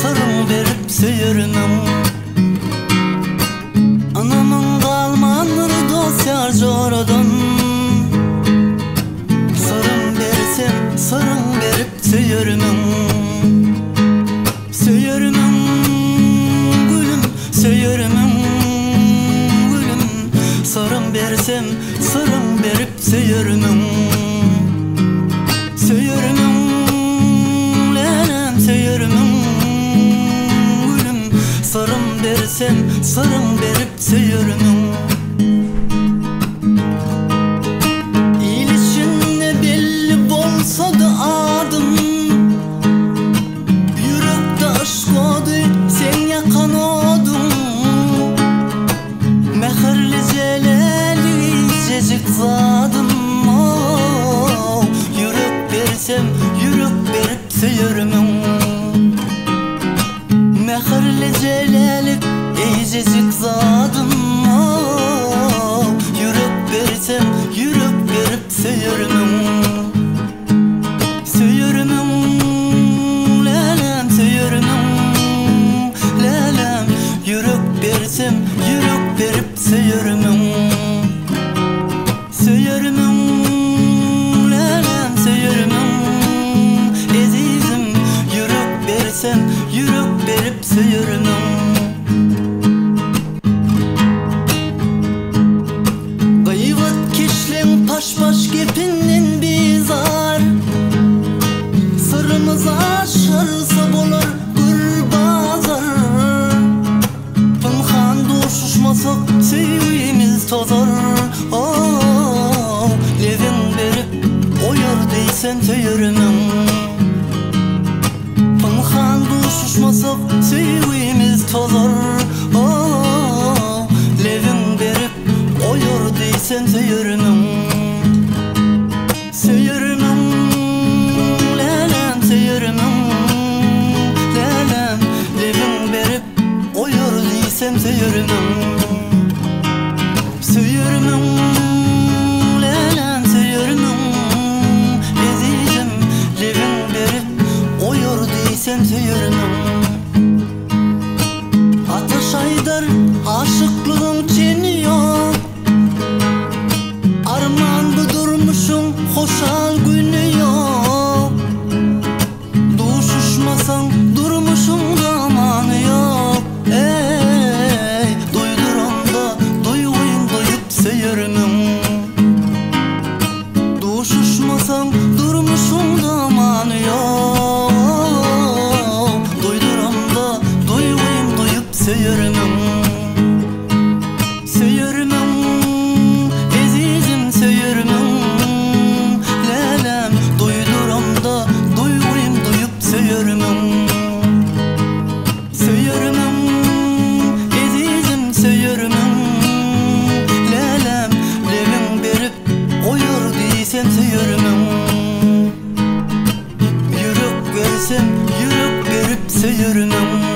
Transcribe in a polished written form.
sırrın berip söyürmün. Anamın kalmanır dosyar joradan. Sırrın bersem sırrın berip söyürmün. Söyürmün gülüm, söyürmün gülüm. Sırrın bersem sırrın berip söyürmün. Söyürmün lenem, söyürmün gülüm. Sırrın bersem sırrın berip söyürmün. İlişinle belli bolsa da adım, yürekte aşk odu sen yakan odun. Mehirli celali cecik zadım, oh. Yürek bersem yürek berip söyürmün. Mehirli celalik cecik zadım, oh. Yürek bersem yürek berip söyürmün. Söyürmün lenem, söyürmün lenem. Yürek bersem yürek berip söyürmün. Söyürmün lenem, söyürmün ezizim. Yürek bersem yürek berip söyürmün. Gıyvat kişlen paş paş gepinden bizar. Sırrımız aşarsa bolar gül bazar. Pınhan doşuşmasak sevimiz tozar, oh. Levin berip oyar deysen söyürmün. Pınhan doşuşmasak sevimiz tozar, oh. Levin berip oyar deysen söyürmün. Söyürmün lenem, söyürmün lenem. Levin berip oyar deysen söyürmün. Söyürmün lenem, söyürmün ezizim. Levin berip oyar deysen söyürmün. Ataş aydar aşıklığın çeni yok. Arman bu durmuşun hoşal günü yok. Duşuşmasan durmuşun zamanı yok. Ey duyduramda duyuyun duyup söyürmün. Duşuşmasan durmuşun zamanı yok. Duyduramda duyuyun duyup söyürmün. Söyürmün ezizim, söyürmün lenem. Duyduramda duyuyun duyup söyürmün. Söyürmün ezizim, söyürmün lenem. Levin berip oyur deysen söyürmün. Yürek versem yürek berip söyürmün.